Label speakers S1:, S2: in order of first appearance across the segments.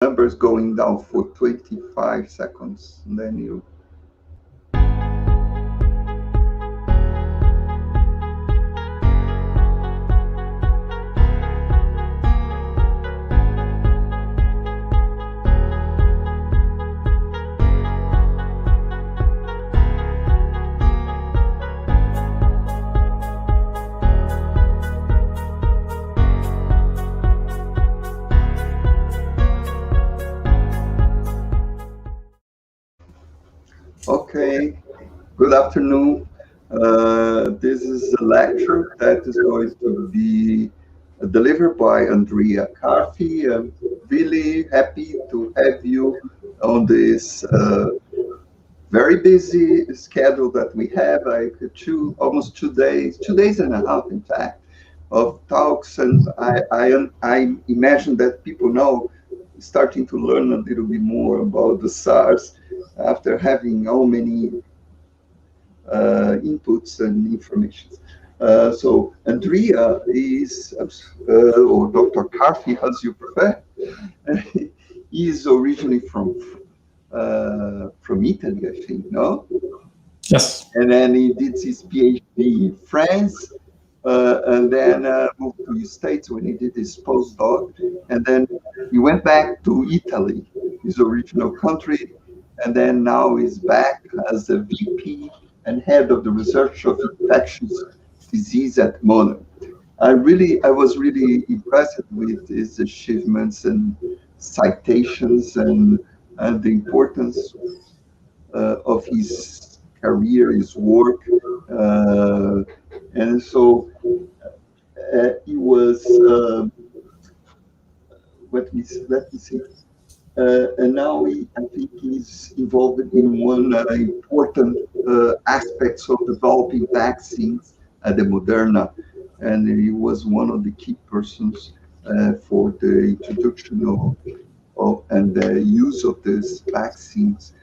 S1: numbers going down for 25 seconds, and then you. Okay, good afternoon. This is a lecture that is going to be delivered by Mrna Vaccines. I'm really happy to have you on this very busy schedule that we have, like almost 2 days, 2 days and a half, in fact, of talks. And I imagine that people now starting to learn a little bit more about the SARS after having how many inputs and information. So Mrna is, or Dr. Carfi, as you prefer, is originally from Italy, I think, no?
S2: Yes.
S1: And then he did his PhD in France, and then moved to the States when he did his postdoc, and then he went back to Italy, his original country, and then now he's back as a VP and head of the research of infectious disease at Moderna. I was really impressed with his achievements and citations and the importance of his career, his work, and so he was. Let me see. And now I think he's involved in one important aspects of developing vaccines at the Moderna, and he was one of the key persons for the introduction of and the use of these vaccines,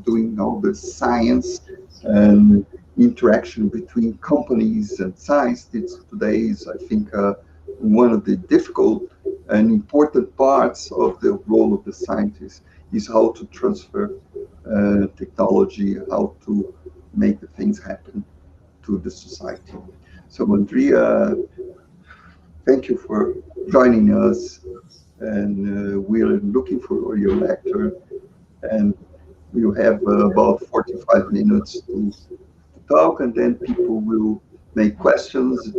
S1: doing all the science and interaction between companies and science. Today is, I think, one of the difficult and important parts of the role of the scientist is how to transfer technology, how to make the things happen to the society. So Mrna, thank you for joining us, and we're looking for your lecture, and we'll have about 45 minutes to talk, and then people will make questions.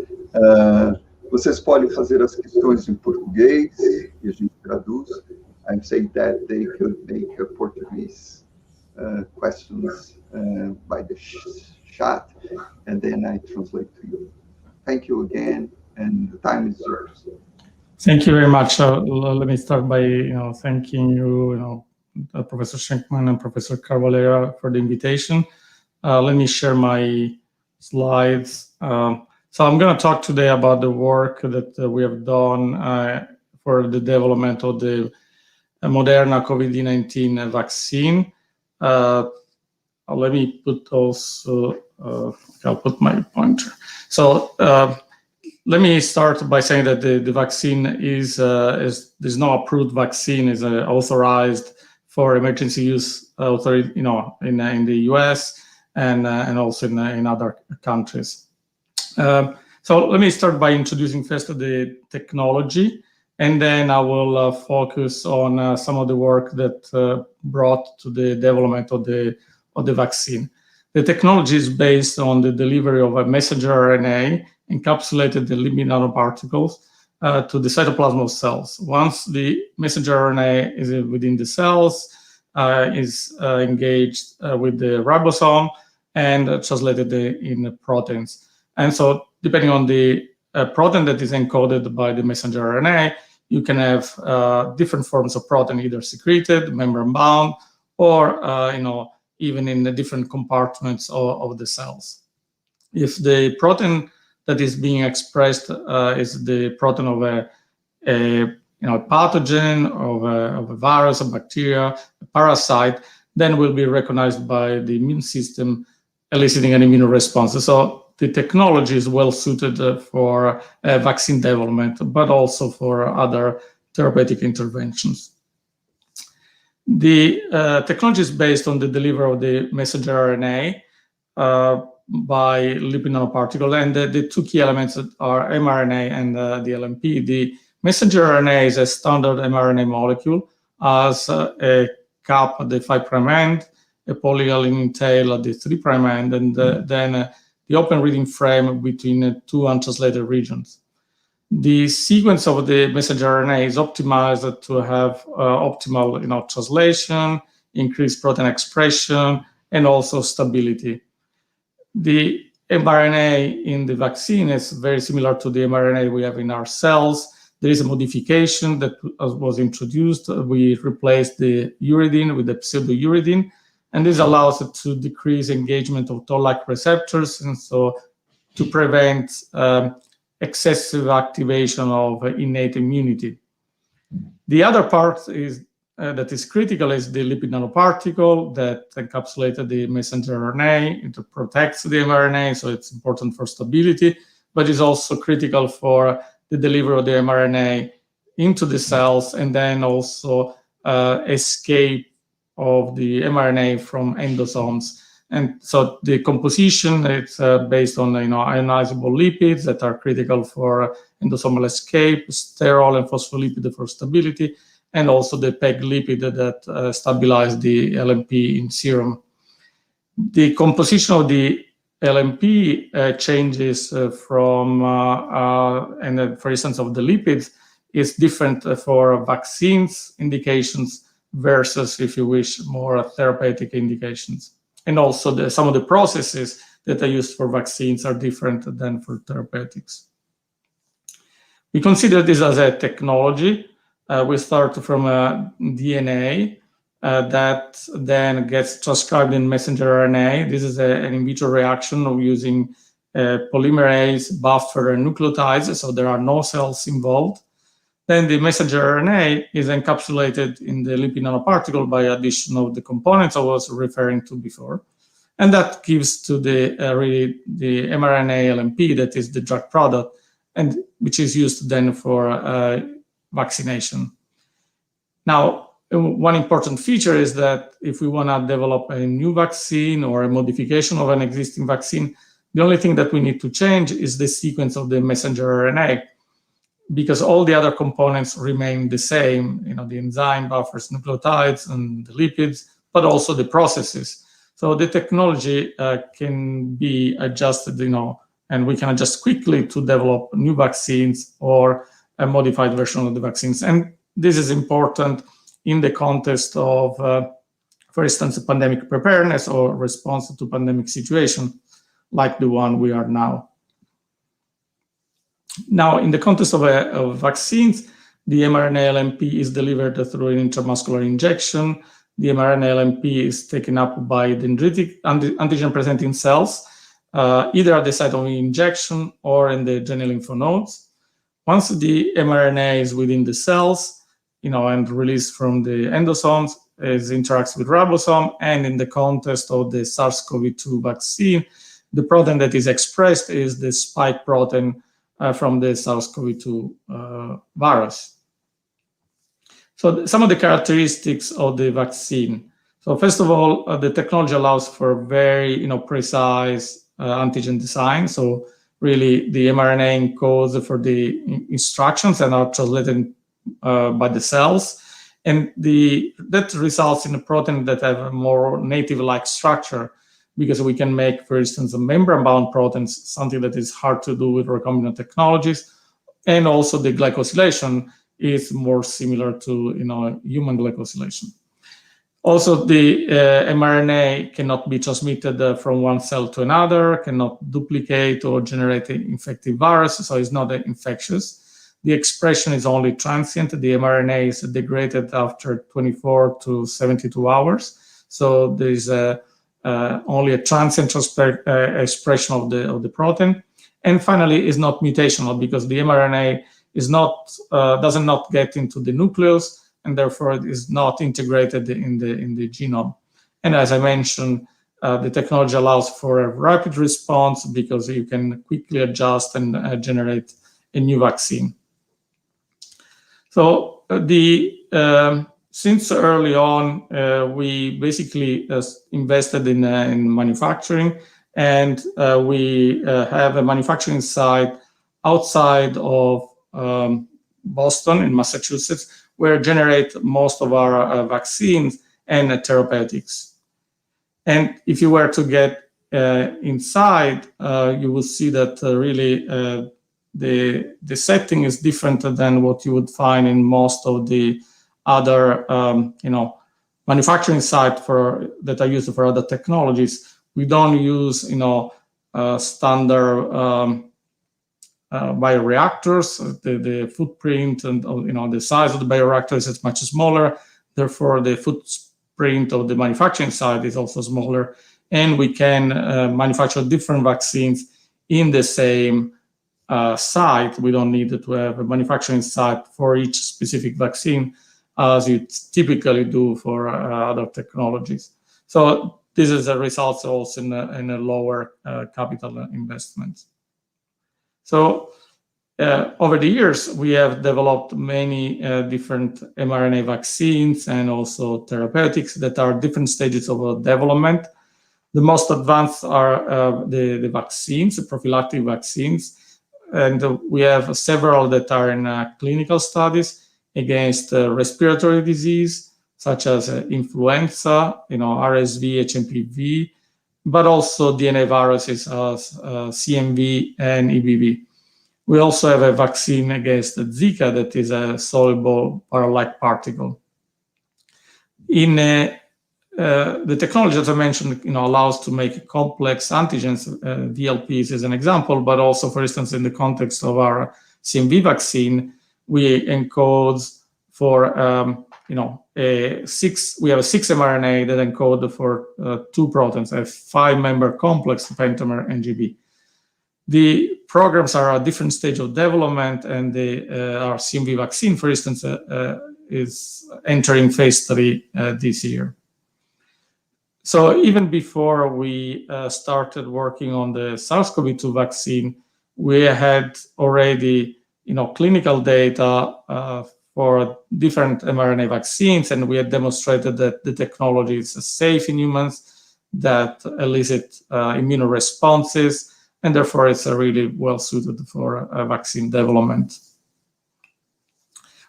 S1: Vocês podem fazer as questões em português e a gente traduz. I'm saying that they could make Portuguese questions by the chat, and then I translate to you. Thank you again, and the time is yours.
S2: Thank you very much. Let me start by thanking you, Professor Schenkman and Professor Carvalheira for the invitation. Let me share my slides. So I'm going to talk today about the work that we have done for the development of the Moderna COVID-19 vaccine. Let me put also, I'll put my pointer. So let me start by saying that the vaccine is there's no approved vaccine, is authorized for emergency use authority, in the US and also in other countries. So let me start by introducing first the technology, and then I will focus on some of the work that brought to the development of the vaccine. The technology is based on the delivery of a messenger RNA encapsulated in lipid nanoparticles to the cytoplasm of cells. Once the messenger RNA is within the cells, is engaged with the ribosome and translated in proteins. And so depending on the protein that is encoded by the messenger RNA, you can have different forms of protein, either secreted, membrane-bound, or even in the different compartments of the cells. If the protein that is being expressed is the protein of a pathogen, of a virus, a bacteria, a parasite, then will be recognized by the immune system, eliciting an immune response. So the technology is well suited for vaccine development, but also for other therapeutic interventions. The technology is based on the delivery of the messenger RNA by lipid nanoparticle, and the two key elements are mRNA and the LNP. The messenger RNA is a standard mRNA molecule, has a cap at the 5' end, a polyadenine tail at the 3' end, and then the open reading frame between two untranslated regions. The sequence of the messenger RNA is optimized to have optimal translation, increased protein expression, and also stability. The mRNA in the vaccine is very similar to the mRNA we have in our cells. There is a modification that was introduced. We replaced the uridine with the pseudouridine, and this allows it to decrease engagement of toll-like receptors, and so to prevent excessive activation of innate immunity. The other part is that is critical is the lipid nanoparticle that encapsulated the messenger RNA. It protects the mRNA, so it's important for stability, but is also critical for the delivery of the mRNA into the cells, and then also escape of the mRNA from endosomes. And so the composition, it's based on ionizable lipids that are critical for endosomal escape, sterol and phospholipid for stability, and also the PEG lipid that stabilize the LNP in serum. The composition of the LNP changes from, for instance, of the lipids is different for vaccines indications versus, if you wish, more therapeutic indications. And also some of the processes that are used for vaccines are different than for therapeutics. We consider this as a technology. We start from a DNA that then gets transcribed in messenger RNA. This is an in vitro reaction of using polymerase, buffer, and nucleotides, so there are no cells involved. Then the messenger RNA is encapsulated in the lipid nanoparticle by addition of the components I was referring to before. And that gives to the mRNA LNP, that is the drug product, and which is used then for vaccination. Now, one important feature is that if we want to develop a new vaccine or a modification of an existing vaccine, the only thing that we need to change is the sequence of the messenger RNA, because all the other components remain the same, the enzyme, buffers, nucleotides, and the lipids, but also the processes. So the technology can be adjusted, and we can adjust quickly to develop new vaccines or a modified version of the vaccines. And this is important in the context of, for instance, pandemic preparedness or response to pandemic situation, like the one we are now. Now, in the context of vaccines, the mRNA LNP is delivered through an intramuscular injection. The mRNA LNP is taken up by dendritic antigen-presenting cells, either at the site of injection or in the genital lymph nodes. Once the mRNA is within the cells, and released from the endosomes, it interacts with ribosome, and in the context of the SARS-CoV-2 vaccine, the protein that is expressed is the spike protein from the SARS-CoV-2 virus. So some of the characteristics of the vaccine. So first of all, the technology allows for very precise antigen design. So really the mRNA encodes for the instructions and are translated by the cells. And that results in a protein that have a more native-like structure, because we can make, for instance, a membrane-bound proteins, something that is hard to do with recombinant technologies. And also the glycosylation is more similar to human glycosylation. Also, the mRNA cannot be transmitted from one cell to another, cannot duplicate or generate infective virus, so it's not infectious. The expression is only transient. The mRNA is degraded after 24 to 72 hours. So there is only a transient expression of the protein. And finally, is not mutational, because the mRNA is does not get into the nucleus, and therefore it is not integrated in the genome. And as I mentioned, the technology allows for a rapid response, because you can quickly adjust and generate a new vaccine. So the since early on, we basically invested in manufacturing, and we have a manufacturing site outside of Boston in Massachusetts, where generate most of our vaccines and therapeutics. And if you were to get inside, you will see that really the setting is different than what you would find in most of the other manufacturing sites that are used for other technologies. We don't use standard bioreactors. The footprint and the size of the bioreactors is much smaller. Therefore, the footprint of the manufacturing site is also smaller, and we can manufacture different vaccines in the same site. We don't need to have a manufacturing site for each specific vaccine, as you typically do for other technologies. So this is a result also in a lower capital investment. So over the years, we have developed many different mRNA vaccines and also therapeutics that are different stages of development. The most advanced are the vaccines, the prophylactic vaccines, and we have several that are in clinical studies against respiratory disease, such as influenza, RSV, HMPV, but also DNA viruses as CMV and EBV. We also have a vaccine against Zika that is a soluble parau-like particle. In the technology, as I mentioned, allows to make complex antigens, VLPs as an example, but also, for instance, in the context of our CMV vaccine, we encode for we have a 6 mRNA that encode for 2 proteins, a 5-member complex, pentamer and GB. The programs are at a different stage of development, and our CMV vaccine, for instance, is entering phase 3 this year. So even before we started working on the SARS-CoV-2 vaccine, we had already clinical data for different mRNA vaccines, and we had demonstrated that the technology is safe in humans, that elicit immune responses, and therefore it's really well suited for vaccine development.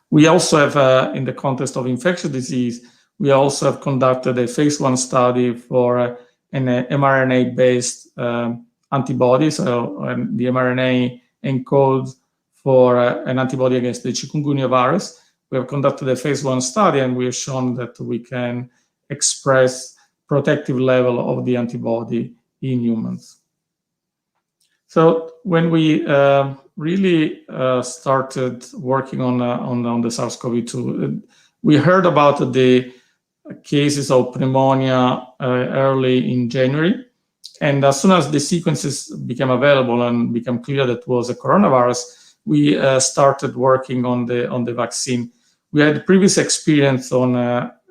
S2: We also have, in the context of infectious disease, we also have conducted a phase 1 study for an mRNA-based antibody. So the mRNA encodes for an antibody against the chikungunya virus. We have conducted a phase 1 study, and we have shown that we can express protective level of the antibody in humans. So when we really started working on the SARS-CoV-2, we heard about the cases of pneumonia early in January. And as soon as the sequences became available and became clear that it was a coronavirus, we started working on the vaccine. We had previous experience on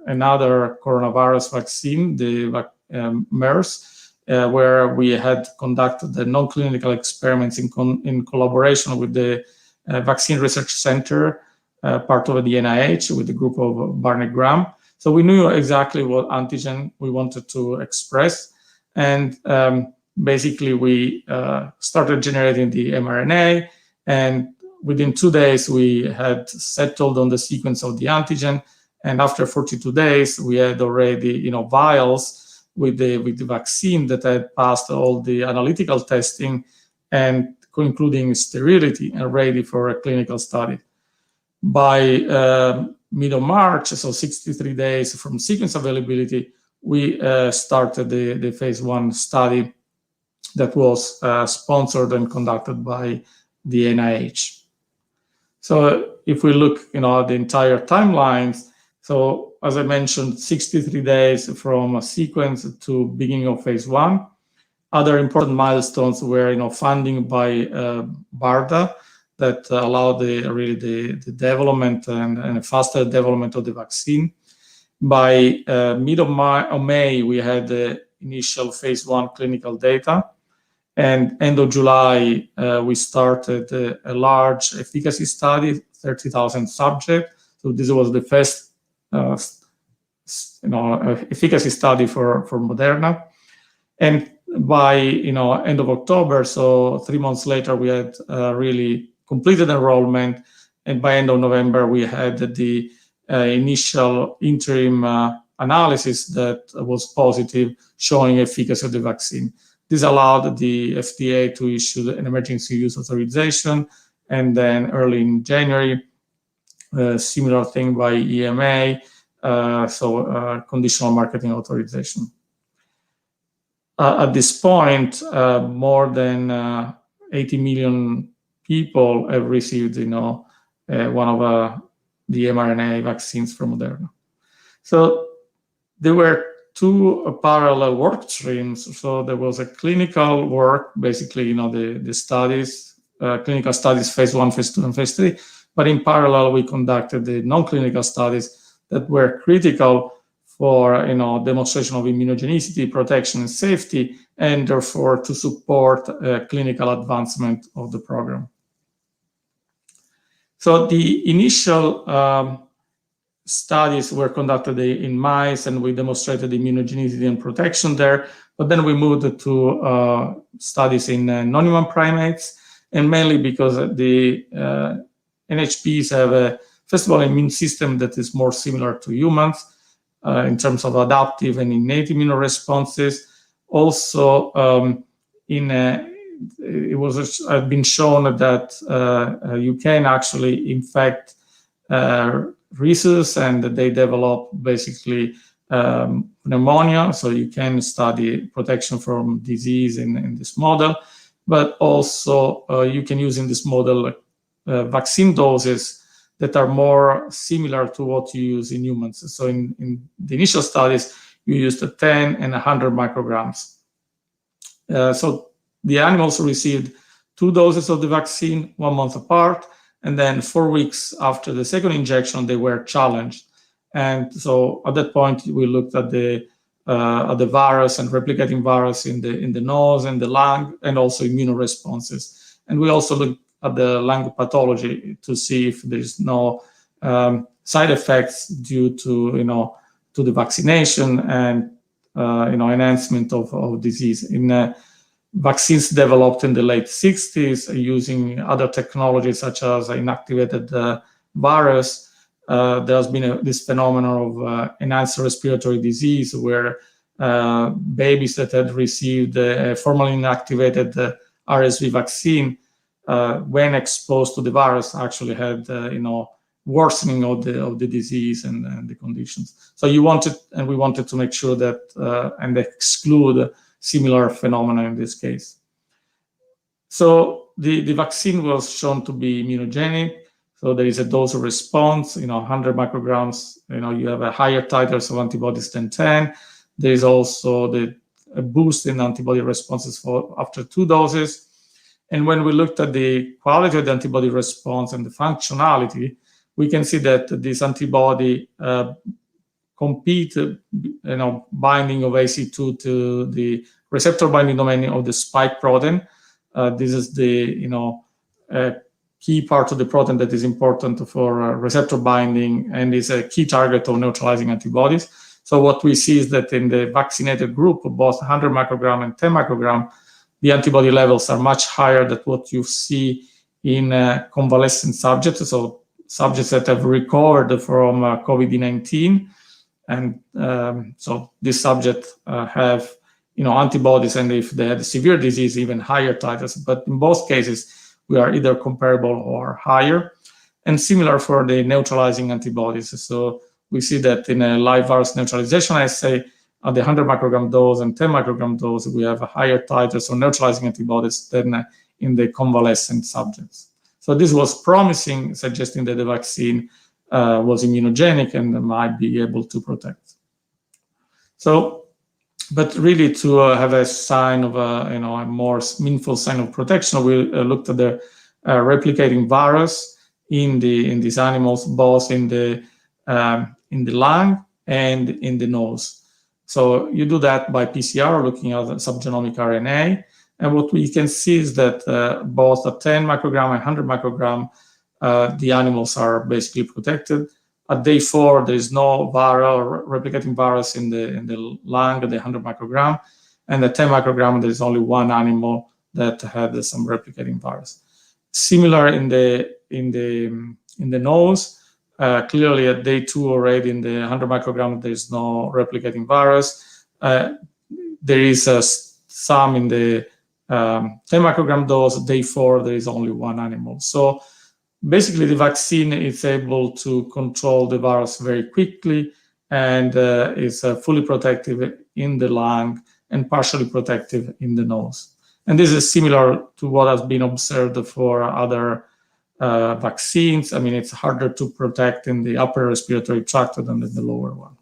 S2: another coronavirus vaccine, the MERS, where we had conducted the non-clinical experiments in collaboration with the Vaccine Research Center, part of the NIH, with the group of Barney Graham. So we knew exactly what antigen we wanted to express. And basically, we started generating the mRNA. And within 2 days, we had settled on the sequence of the antigen. And after 42 days, we had already, vials with the vaccine that had passed all the analytical testing and including sterility and ready for a clinical study. By mid of March, so 63 days from sequence availability, we started the phase 1 study that was sponsored and conducted by the NIH. So if we look, at the entire timelines, so as I mentioned, 63 days from a sequence to beginning of phase 1. Other important milestones were, funding by BARDA that allowed the development and a faster development of the vaccine. By mid of May, we had the initial phase 1 clinical data. And end of July, we started a large efficacy study, 30,000 subjects. So this was the first efficacy study for Moderna. And by end of October, so 3 months later, we had really completed enrollment, and by end of November, we had the initial interim analysis that was positive, showing efficacy of the vaccine. This allowed the FDA to issue an emergency use authorization, and then early in January, similar thing by EMA, conditional marketing authorization. At this point, more than 80 million people have received, one of the mRNA vaccines from Moderna. So there were two parallel work streams. So there was a clinical work, basically, the studies, clinical studies, phase 1, phase 2, and phase 3. But in parallel, we conducted the non-clinical studies that were critical for demonstration of immunogenicity, protection, and safety, and therefore to support clinical advancement of the program. So the initial studies were conducted in mice, and we demonstrated immunogenicity and protection there. But then we moved to studies in non-human primates, and mainly because the NHPs have first of all, immune system that is more similar to humans in terms of adaptive and innate immune responses. Also, it was been shown that you can actually infect rhesus, and they develop basically pneumonia. So you can study protection from disease in this model, but also you can use in this model vaccine doses that are more similar to what you use in humans. So in the initial studies, you used 10 and 100 micrograms. So the animals received 2 doses of the vaccine 1 month apart, and then 4 weeks after the second injection, they were challenged. And so at that point, we looked at the virus and replicating virus in the nose and the lung, and also immune responses. And we also looked at the lung pathology to see if there's no side effects due to to the vaccination and enhancement of disease. In vaccines developed in the late 60s using other technologies such as inactivated virus, there has been this phenomenon of enhanced respiratory disease where babies that had received a formalin inactivated RSV vaccine, when exposed to the virus, actually had worsening of the disease and the conditions. So we wanted to make sure that and exclude similar phenomena in this case. So the vaccine was shown to be immunogenic. So there is a dose response, 100 micrograms, you have a higher titers of antibodies than 10. There is also a boost in antibody responses after 2 doses. And when we looked at the quality of the antibody response and the functionality, we can see that this antibody compete, binding of AC2 to the receptor binding domain of the spike protein. This is the key part of the protein that is important for receptor binding and is a key target of neutralizing antibodies. So what we see is that in the vaccinated group, both 100 microgram and 10 microgram, the antibody levels are much higher than what you see in convalescent subjects, so subjects that have recovered from COVID-19. And so these subjects have antibodies, and if they had severe disease, even higher titers. But in both cases, we are either comparable or higher. And similar for the neutralizing antibodies. So we see that in a live virus neutralization assay, at the 100 microgram dose and 10 microgram dose, we have a higher titers of neutralizing antibodies than in the convalescent subjects. So this was promising, suggesting that the vaccine was immunogenic and might be able to protect. So, but really to have a sign of a more meaningful sign of protection, we looked at the replicating virus in these animals, both in the lung and in the nose. So you do that by PCR, looking at subgenomic RNA. And what we can see is that both at 10 microgram and 100 microgram, the animals are basically protected. At day 4, there is no replicating virus in the lung at the 100 microgram, and at 10 microgram there is only one animal that had some replicating virus. Similar in the nose. Clearly at day 2 already in the 100 microgram there is no replicating virus. There is some in the 10 microgram dose. Day 4 there is only one animal. So basically the vaccine is able to control the virus very quickly and is fully protective in the lung and partially protective in the nose. And this is similar to what has been observed for other vaccines. I mean, it's harder to protect in the upper respiratory tract than in the lower one.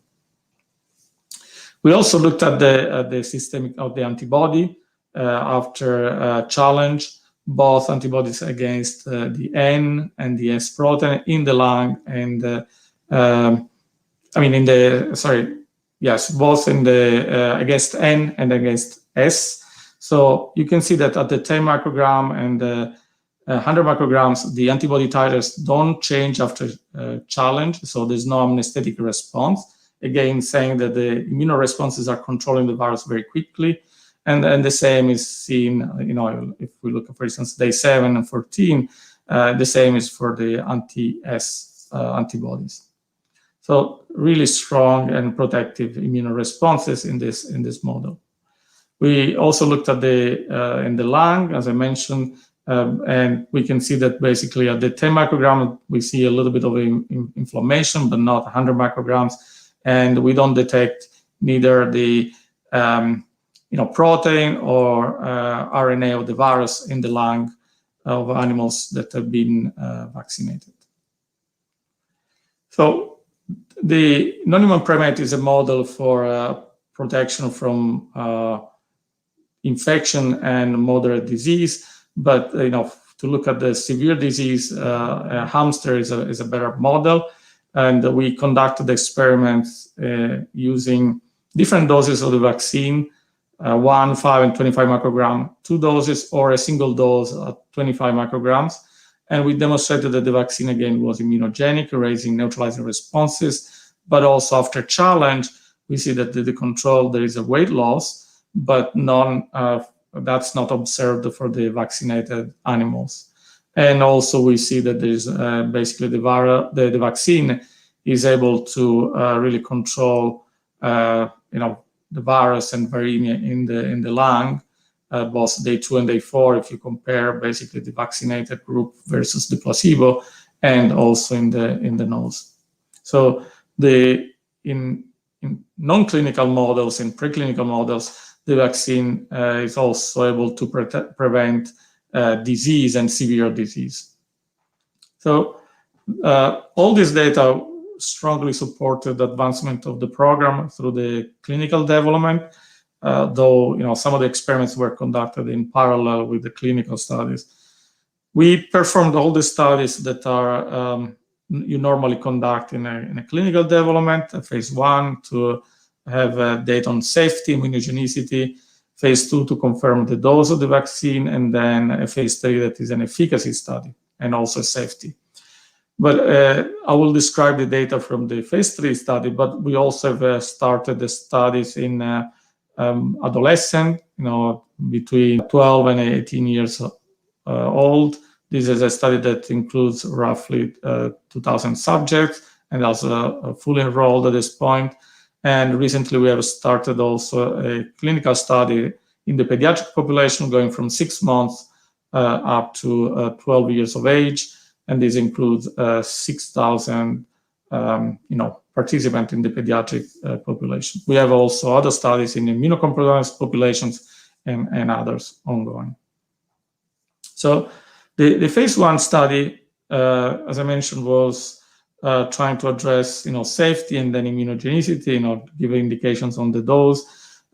S2: We also looked at the systemic of the antibody after challenge, both antibodies against the N and the S protein in the lung and both in the against N and against S. So you can see that at the 10 microgram and 100 micrograms, the antibody titers don't change after challenge, so there's no amnesthetic response. Again, saying that the immunoresponses are controlling the virus very quickly, and the same is seen, if we look at, for instance, day 7 and 14, the same is for the anti-S antibodies. So really strong and protective immunoresponses in this model. We also looked at in the lung, as I mentioned, and we can see that basically at the 10 microgram, we see a little bit of inflammation, but not 100 micrograms. And we don't detect neither the protein or RNA of the virus in the lung of animals that have been vaccinated. So the non-human primate is a model for protection from infection and moderate disease. But to look at the severe disease, a hamster is a better model, and we conducted experiments using different doses of the vaccine, 1, 5, and 25 microgram, 2 doses, or a single dose at 25 micrograms, and we demonstrated that the vaccine again was immunogenic, raising neutralizing responses, but also after challenge, we see that the control there is a weight loss, but that's not observed for the vaccinated animals. And also we see that there's basically the vaccine is able to really control the virus and viremia in the lung, both day 2 and day 4, if you compare basically the vaccinated group versus the placebo, and also in the nose. So in non-clinical models, in preclinical models, the vaccine is also able to prevent disease and severe disease. So all this data strongly supported the advancement of the program through the clinical development, though some of the experiments were conducted in parallel with the clinical studies. We performed all the studies that are you normally conduct in a clinical development, a phase 1 to have data on safety, immunogenicity, phase 2 to confirm the dose of the vaccine, and then a phase 3 that is an efficacy study and also safety. But I will describe the data from the phase 3 study, but we also have started the studies in adolescent, between 12 and 18 years old. This is a study that includes roughly 2,000 subjects and also fully enrolled at this point. And recently we have started also a clinical study in the pediatric population going from 6 months up to 12 years of age. And this includes 6,000 participants in the pediatric population. We have also other studies in immunocompromised populations and others ongoing. So the phase 1 study, as I mentioned, was trying to address safety and then immunogenicity, giving indications on the dose.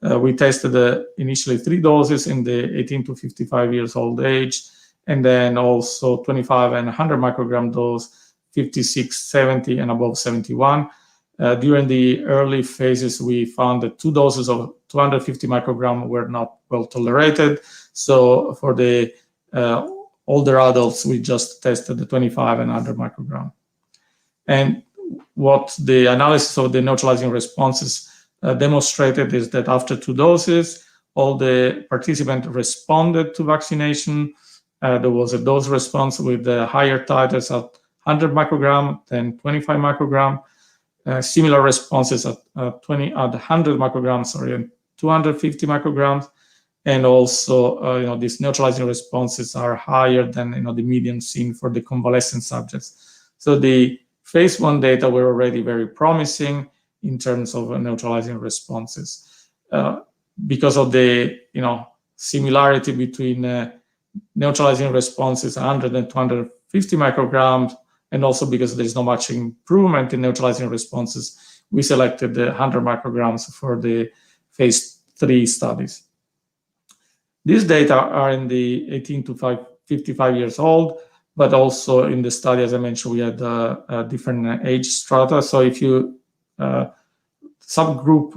S2: We tested initially 3 doses in the 18 to 55 years old age, and then also 25 and 100 microgram dose, 56, 70, and above 71. During the early phases, we found that 2 doses of 250 microgram were not well tolerated. So for the older adults, we just tested the 25 and 100 microgram. And what the analysis of the neutralizing responses demonstrated is that after 2 doses, all the participants responded to vaccination. There was a dose response with the higher titers at 100 microgram than 25 microgram. Similar responses at 100 micrograms, and 250 micrograms. And also, these neutralizing responses are higher than the median seen for the convalescent subjects. So the phase 1 data were already very promising in terms of neutralizing responses because of the similarity between neutralizing responses 100 and 250 micrograms, and also because there is not much improvement in neutralizing responses, we selected the 100 micrograms for the phase 3 studies. These data are in the 18 to 55 years old, but also in the study, as I mentioned, we had different age strata. So if you subgroup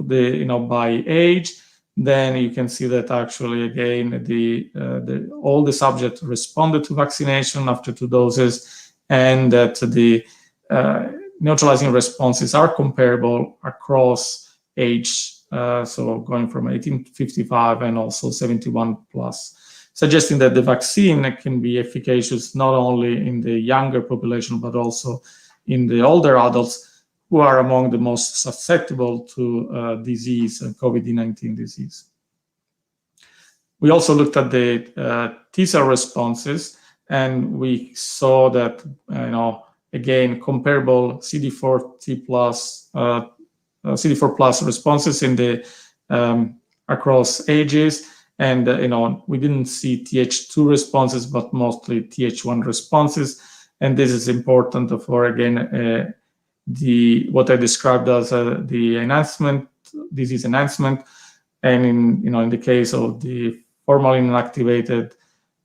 S2: by age, then you can see that actually again all the subjects responded to vaccination after 2 doses, and that the neutralizing responses are comparable across age, so going from 18 to 55 and also 71 plus, suggesting that the vaccine can be efficacious not only in the younger population but also in the older adults, who are among the most susceptible to disease, COVID-19 disease. We also looked at the T-cell responses, and we saw that, again, comparable CD4 plus responses in the across ages, and we didn't see Th2 responses, but mostly Th1 responses, and this is important for again what I described as the enhancement, disease enhancement, and in the case of the formalin inactivated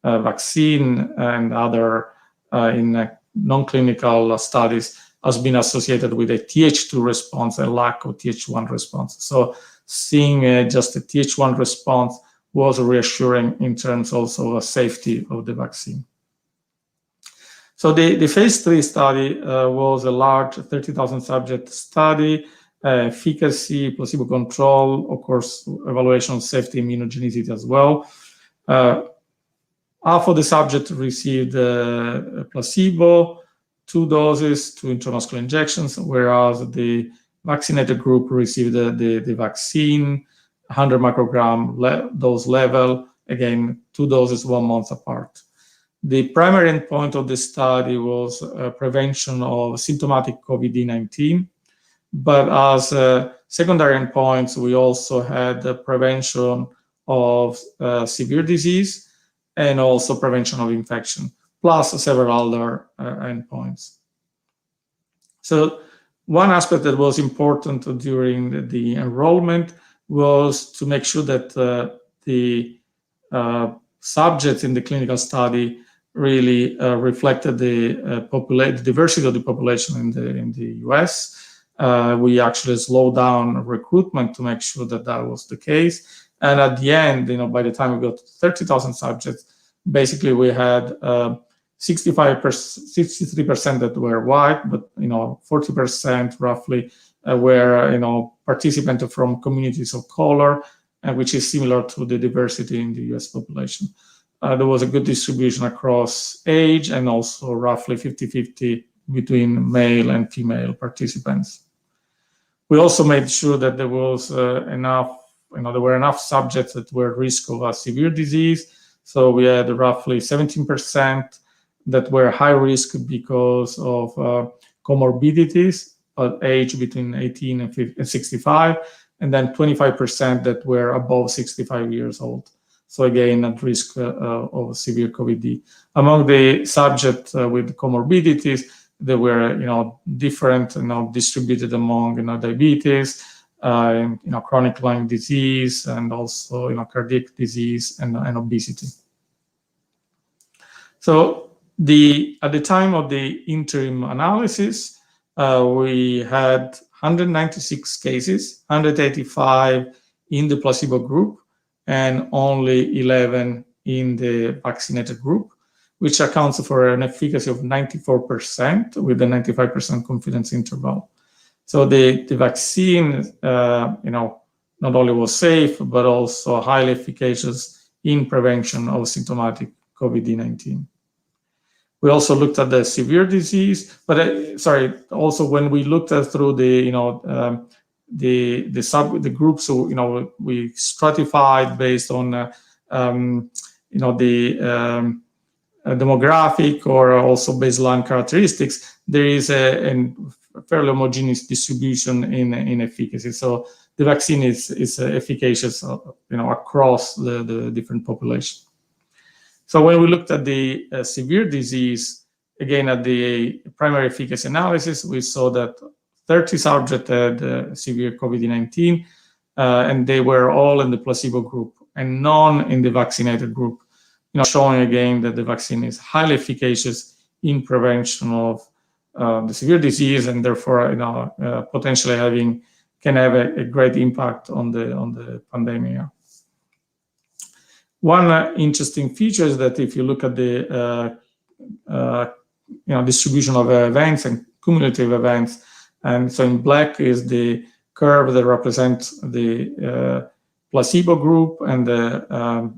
S2: vaccine and other in non-clinical studies has been associated with a Th2 response and lack of Th1 response. So seeing just a Th1 response was reassuring in terms also of safety of the vaccine. So the phase 3 study was a large 30,000 subject study, efficacy, placebo control, of course, evaluation of safety, immunogenicity as well. Half of the subjects received a placebo, 2 doses, 2 intramuscular injections, whereas the vaccinated group received the vaccine, 100 microgram dose level, again, 2 doses 1 month apart. The primary endpoint of the study was prevention of symptomatic COVID-19, but as secondary endpoints, we also had the prevention of severe disease and also prevention of infection, plus several other endpoints. So one aspect that was important during the enrollment was to make sure that the subjects in the clinical study really reflected the diversity of the population in the US. We actually slowed down recruitment to make sure that that was the case. And at the end, by the time we got to 30,000 subjects, basically we had 63% that were white, but 40% roughly were participants from communities of color, which is similar to the diversity in the US population. There was a good distribution across age and also roughly 50-50 between male and female participants. We also made sure that there was enough, there were enough subjects that were at risk of a severe disease. So we had roughly 17% that were high risk because of comorbidities, age between 18 and 65, and then 25% that were above 65 years old. So again, at risk of severe COVID. Among the subjects with comorbidities, they were, different, distributed among, diabetes, chronic lung disease, and also, cardiac disease and obesity. So at the time of the interim analysis, we had 196 cases, 185 in the placebo group, and only 11 in the vaccinated group, which accounts for an efficacy of 94% with a 95% confidence interval. So the vaccine, not only was safe, but also highly efficacious in prevention of symptomatic COVID-19. We also looked at the severe disease, but also when we looked at through the the groups, so we stratified based on demographic or also baseline characteristics. There is a fairly homogeneous distribution in efficacy. So the vaccine is efficacious, across the different population. So when we looked at the severe disease, again at the primary efficacy analysis, we saw that 30 subjects had severe COVID-19, and they were all in the placebo group and none in the vaccinated group, showing again that the vaccine is highly efficacious in prevention of the severe disease, and therefore potentially can have a great impact on the pandemic. One interesting feature is that if you look at the distribution of events and cumulative events, and so in black is the curve that represents the placebo group, and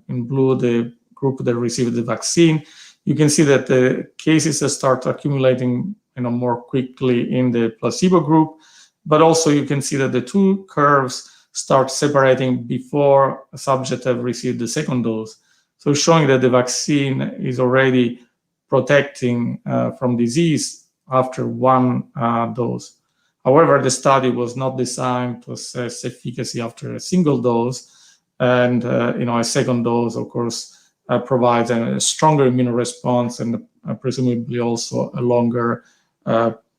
S2: in blue the group that received the vaccine. You can see that the cases start accumulating more quickly in the placebo group, but also you can see that the two curves start separating before a subject have received the second dose. So showing that the vaccine is already protecting from disease after one dose. However, the study was not designed to assess efficacy after a single dose, and a second dose, of course, provides a stronger immune response and presumably also a longer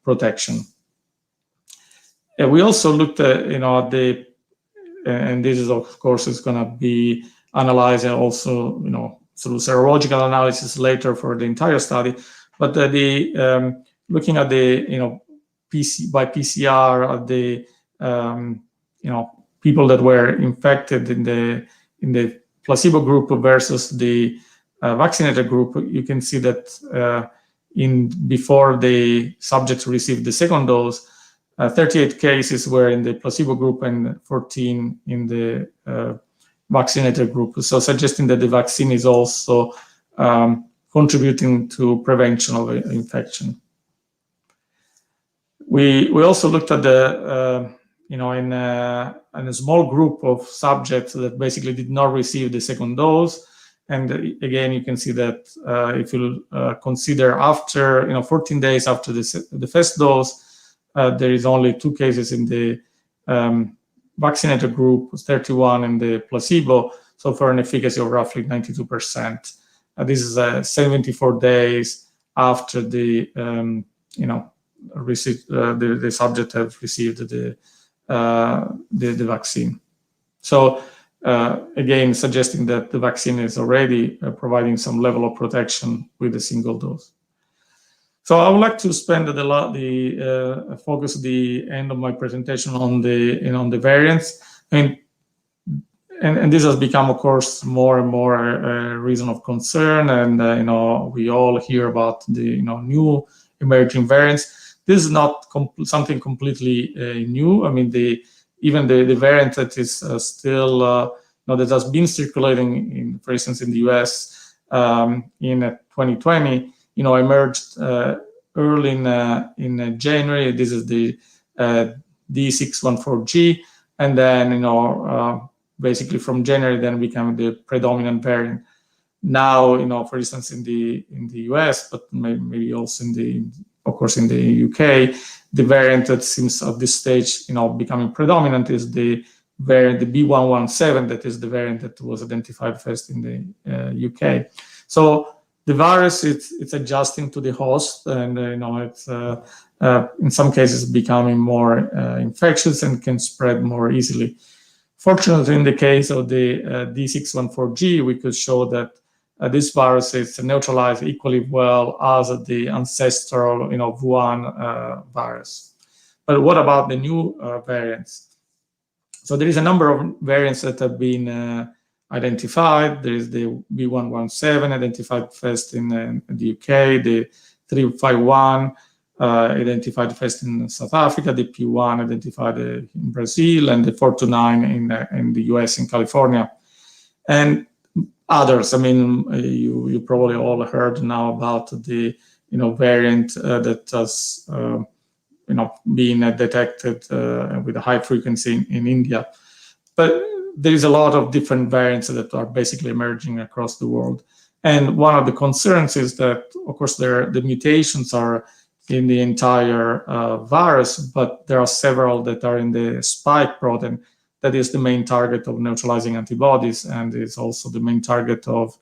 S2: protection. We also looked at and this is of course is going to be analyzed also through serological analysis later for the entire study, but looking at the by PCR at the people that were infected in the placebo group versus the vaccinated group, you can see that before the subjects received the second dose, 38 cases were in the placebo group and 14 in the vaccinated group. So suggesting that the vaccine is also contributing to prevention of infection. We also looked at the in a small group of subjects that basically did not receive the second dose, and again you can see that if you consider after 14 days after the first dose, there is only 2 cases in the vaccinated group, 31 in the placebo, so for an efficacy of roughly 92%. This is 74 days after the the subject have received the vaccine. So again, suggesting that the vaccine is already providing some level of protection with a single dose. So I would like to spend focus the end of my presentation on the variants, and this has become, of course, more and more a reason of concern, and we all hear about the new emerging variants. This is not something completely new. I mean, even the variant that is still that has been circulating, for instance, in the US in 2020. Emerged early in January. This is the D614G, and then basically from January then became the predominant variant. Now, for instance, in the US, but maybe also in the UK, the variant that seems at this stage becoming predominant is the variant, the B117, that is the variant that was identified first in the UK. So the virus, it's adjusting to the host, and it's in some cases becoming more infectious and can spread more easily. Fortunately, in the case of the D614G, we could show that this virus is neutralized equally well as the ancestral Wuhan virus. But what about the new variants? So there is a number of variants that have been identified. There is the B117 identified first in the UK, the 351, identified first in South Africa, the P1 identified in Brazil, and the 429 in the US, in California, and others. I mean, you probably all heard now about the variant that has being detected with a high frequency in India. But there is a lot of different variants that are basically emerging across the world. And one of the concerns is that, of course, the mutations are in the entire virus, but there are several that are in the spike protein that is the main target of neutralizing antibodies, and is also the main target of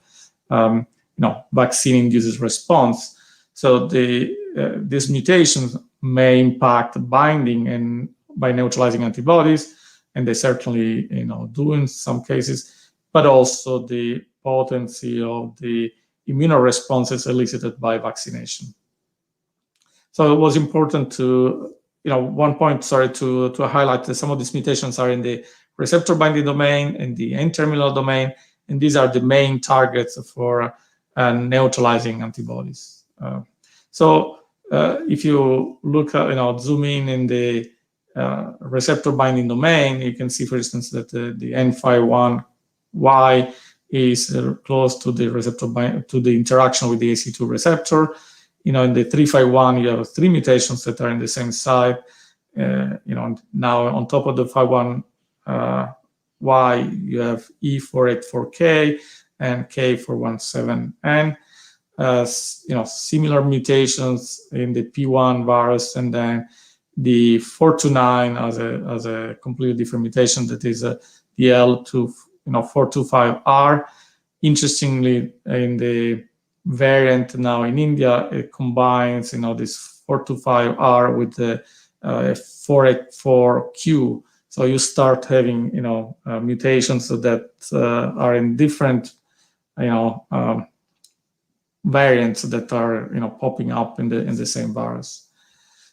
S2: vaccine-induced response. So these mutations may impact binding and by neutralizing antibodies, and they certainly do in some cases, but also the potency of the immunoresponses elicited by vaccination. So it was important to, one point, to highlight that some of these mutations are in the receptor binding domain and the N-terminal domain, and these are the main targets for neutralizing antibodies. So if you look at, zoom in the receptor binding domain, you can see, for instance, that the N51Y is close to the receptor to the interaction with the AC2 receptor. In the 351, you have 3 mutations that are in the same site. Now on top of the 51Y, you have E484K and K417N. Similar mutations in the P1 virus, and then the 429 as a completely different mutation that is the L425R. Interestingly, in the variant now in India, it combines this 425R with the 484Q. So you start having mutations that are in different variants that are popping up in the same virus.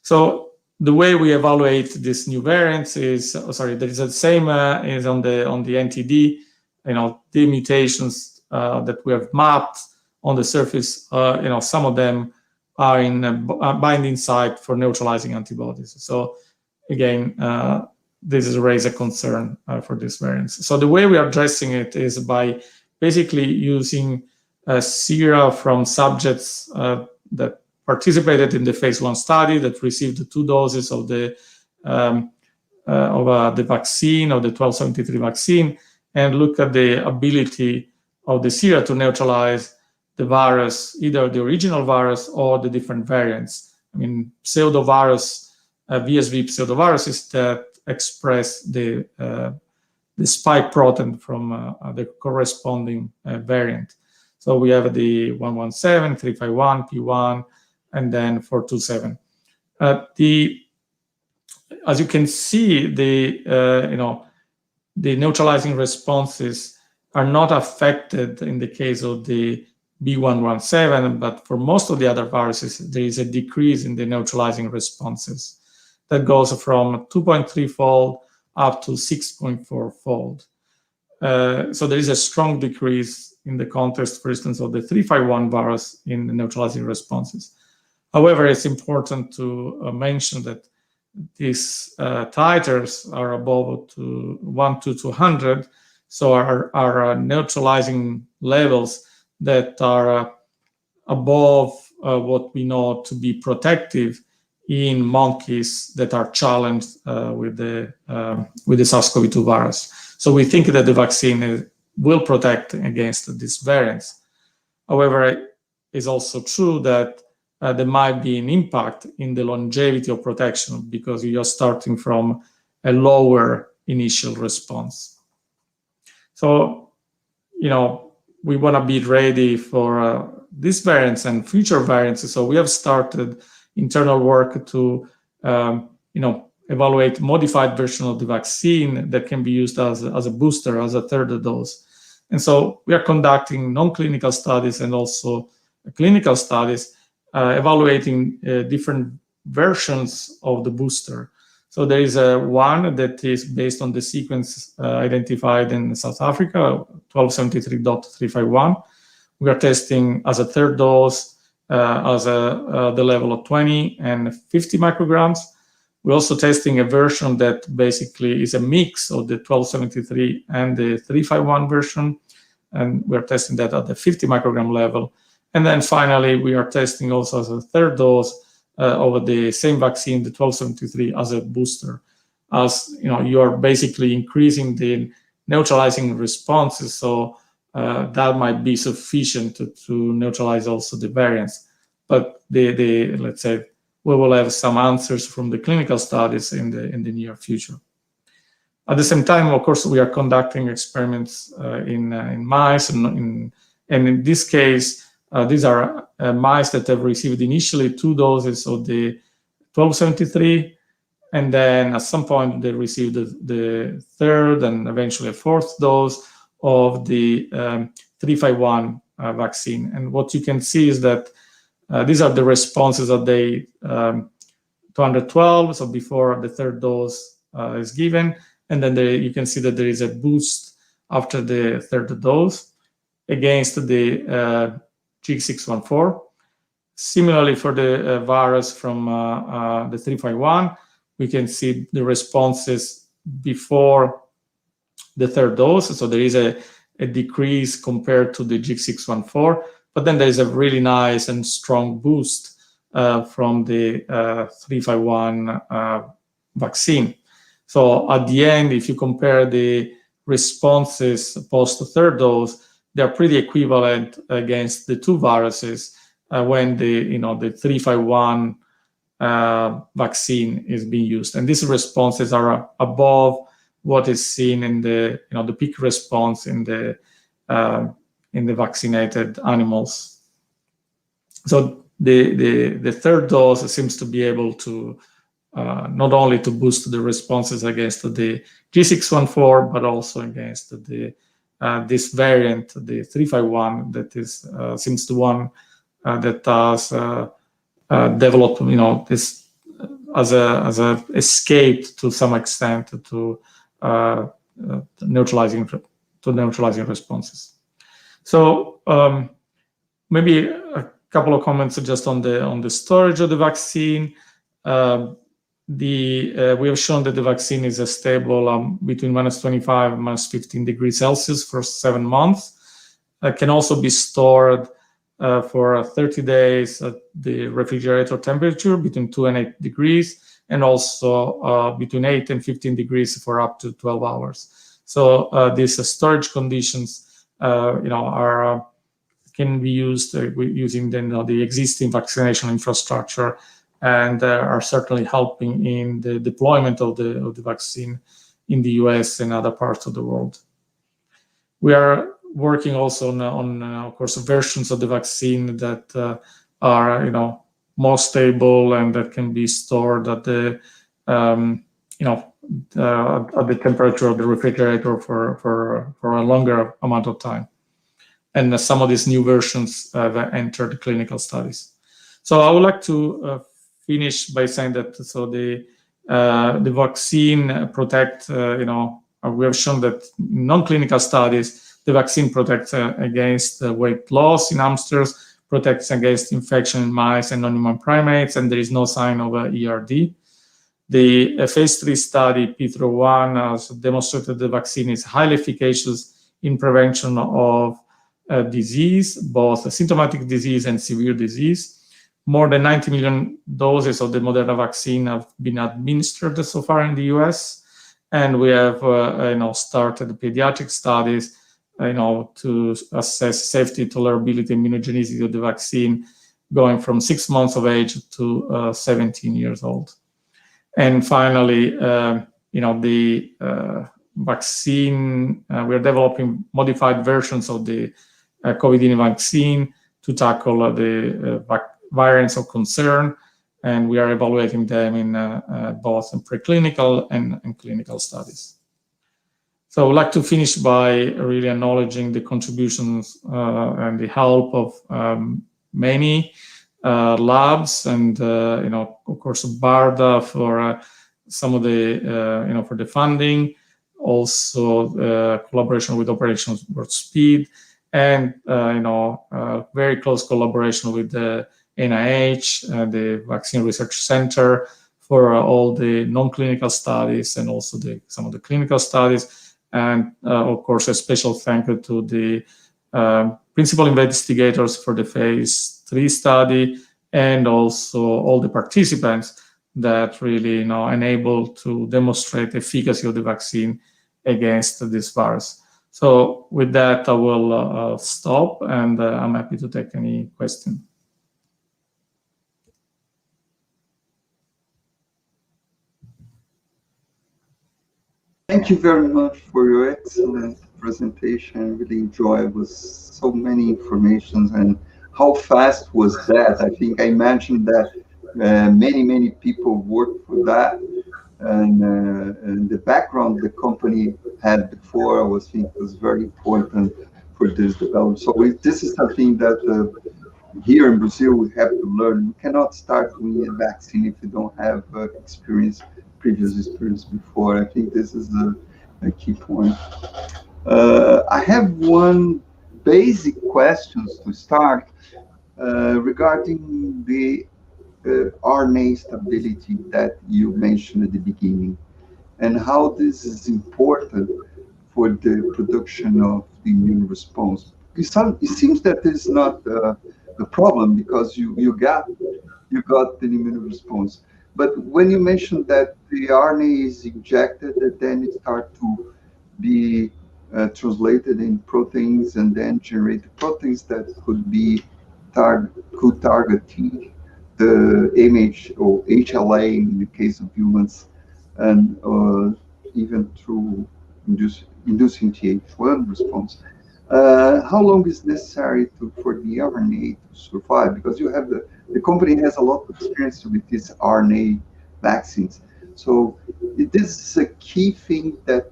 S2: So the way we evaluate these new variants is there is the same is on the NTD. The mutations that we have mapped on the surface, some of them are in a binding site for neutralizing antibodies. So again, this is raise a concern for these variants. So the way we are addressing it is by basically using sera from subjects that participated in the phase 1 study, that received the 2 doses of the vaccine, of the 1273 vaccine, and look at the ability of the sera to neutralize the virus, either the original virus or the different variants. I mean, pseudovirus, VSV pseudoviruses that express the spike protein from the corresponding variant. So we have the 117, 351, P1, and then 427. As you can see, the neutralizing responses are not affected in the case of the B117, but for most of the other viruses, there is a decrease in the neutralizing responses that goes from 2.3-fold up to 6.4-fold. So there is a strong decrease in the context, for instance, of the 351 virus in the neutralizing responses. However, it's important to mention that these titers are above 1 to 200, so are neutralizing levels that are above what we know to be protective in monkeys that are challenged with the SARS-CoV-2 virus. So we think that the vaccine will protect against these variants. However, it is also true that there might be an impact in the longevity of protection because you are starting from a lower initial response. So, we want to be ready for these variants and future variants. So we have started internal work to, evaluate modified version of the vaccine that can be used as a booster, as a third dose. And so we are conducting non-clinical studies and also clinical studies evaluating different versions of the booster. So there is one that is based on the sequence identified in South Africa, 1273.351. We are testing as a third dose as the level of 20 and 50 micrograms. We're also testing a version that basically is a mix of the 1273 and the 351 version, and we're testing that at the 50 microgram level. And then finally, we are testing also as a third dose over the same vaccine, the 1273, as a booster. As you are basically increasing the neutralizing responses, so that might be sufficient to neutralize also the variants. But let's say we will have some answers from the clinical studies in the near future. At the same time, of course, we are conducting experiments in mice, and in this case, these are mice that have received initially 2 doses of the 1273, and then at some point they received the third and eventually a 4th dose of the 351 vaccine. And what you can see is that these are the responses at day 212, so before the 3rd dose is given, and then you can see that there is a boost after the 3rd dose against the G614. Similarly, for the virus from the 351, we can see the responses before the 3rd dose. So there is a decrease compared to the G614, but then there is a really nice and strong boost from the 351 vaccine. So at the end, if you compare the responses post 3rd dose, they're pretty equivalent against the 2 viruses when the 351 vaccine is being used, and these responses are above what is seen in the the peak response in the vaccinated animals. So the 3rd dose seems to be able to not only to boost the responses against the G614, but also against the this variant, the 351, that is seems the one that has developed this as a escape to some extent to neutralizing responses. So maybe a couple of comments just on the storage of the vaccine. We have shown that the vaccine is stable between -25 and -15 degrees Celsius for 7 months. It can also be stored for 30 days at the refrigerator temperature between 2 and 8 degrees, and also between 8 and 15 degrees for up to 12 hours. So these storage conditions, can be used using the existing vaccination infrastructure, and are certainly helping in the deployment of the vaccine in the US and other parts of the world. We are working also on of course, versions of the vaccine that are more stable and that can be stored at the at the temperature of the refrigerator for a longer amount of time. And some of these new versions have entered clinical studies. So I would like to finish by saying that the vaccine protects. We have shown that in non-clinical studies, the vaccine protects against weight loss in hamsters, protects against infection in mice and non-human primates, and there is no sign of ERD. The phase 3 study, P301, has demonstrated the vaccine is highly efficacious in prevention of disease, both symptomatic disease and severe disease. More than 90 million doses of the Moderna vaccine have been administered so far in the US, and we have started pediatric studies to assess safety, tolerability, immunogenicity of the vaccine, going from 6 months of age to 17 years old. And finally, the vaccine, we're developing modified versions of the COVID-19 vaccine to tackle the variants of concern, and we are evaluating them in both in preclinical and clinical studies. So I would like to finish by really acknowledging the contributions and the help of many labs, and of course BARDA for some of the for the funding, also collaboration with Operation Warp Speed, and very close collaboration with the NIH, the Vaccine Research Center, for all the non-clinical studies and also some of the clinical studies. And of course, a special thank you to the principal investigators for the phase 3 study, and also all the participants that really enable to demonstrate efficacy of the vaccine against this virus. So with that, I will stop, and I'm happy to take any question.
S1: Thank you very much for your excellent presentation. I really enjoyed it. Was so many informations, and how fast was that? I think I imagined that many people worked for that, and the background the company had before, I was thinking was very important for this development. So this is something that here in Brazil we have to learn. You cannot start doing a vaccine if you don't have previous experience before. I think this is a key point. I have one basic question to start regarding the RNA stability that you mentioned at the beginning, and how this is important for the production of the immune response. It seems that this is not the problem, because you got the immune response. But when you mentioned that the RNA is injected and then it starts to be translated in proteins and then generate proteins that could be targeting the MH or HLA in the case of humans, and even through inducing Th1 response. How long is necessary for the RNA to survive? Because you have the company has a lot of experience with these RNA vaccines. So this is a key thing that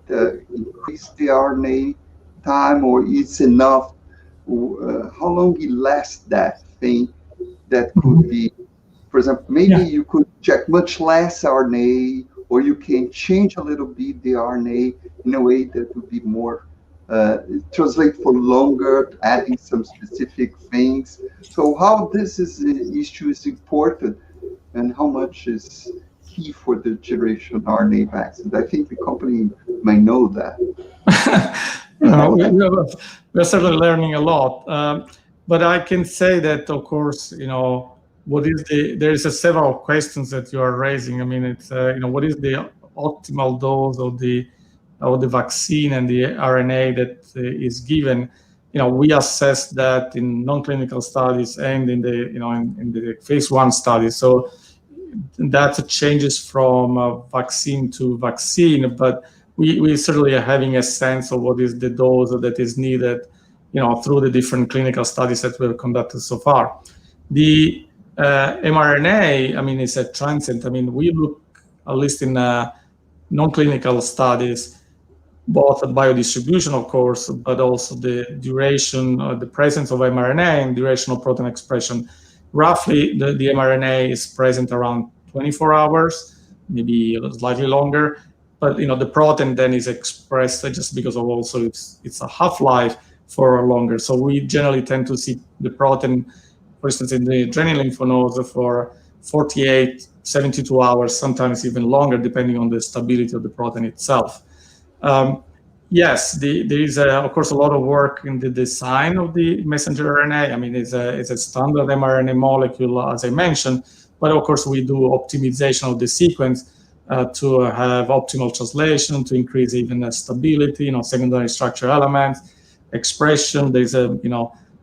S1: increase the RNA time, or it's enough? How long it lasts, that thing that could be, for example, maybe you could check much less RNA, or you can change a little bit the RNA in a way that would be more translate for longer, adding some specific things. So how this issue is important, and how much is key for the generation RNA vaccines? I think the company may know that.
S2: We're certainly learning a lot, but I can say that, of course, there is several questions that you are raising. I mean, it's what is the optimal dose of the vaccine and the RNA that is given? We assess that in non-clinical studies and in the phase 1 studies. So that changes from vaccine to vaccine, but we certainly are having a sense of what is the dose that is needed, through the different clinical studies that we've conducted so far. The mRNA, I mean, is a transient. I mean, we look, at least in non-clinical studies, both at biodistribution, of course, but also the duration, the presence of mRNA and duration of protein expression. Roughly, the mRNA is present around 24 hours, maybe slightly longer, but the protein then is expressed just because of also it's a half-life for longer. So we generally tend to see the protein, for instance, in the draining lymph nodes for 48, 72 hours, sometimes even longer, depending on the stability of the protein itself. Yes, there is, of course, a lot of work in the design of the messenger RNA. I mean, it's a standard mRNA molecule, as I mentioned, but of course, we do optimization of the sequence to have optimal translation, to increase even the stability, secondary structure elements, expression. There's a,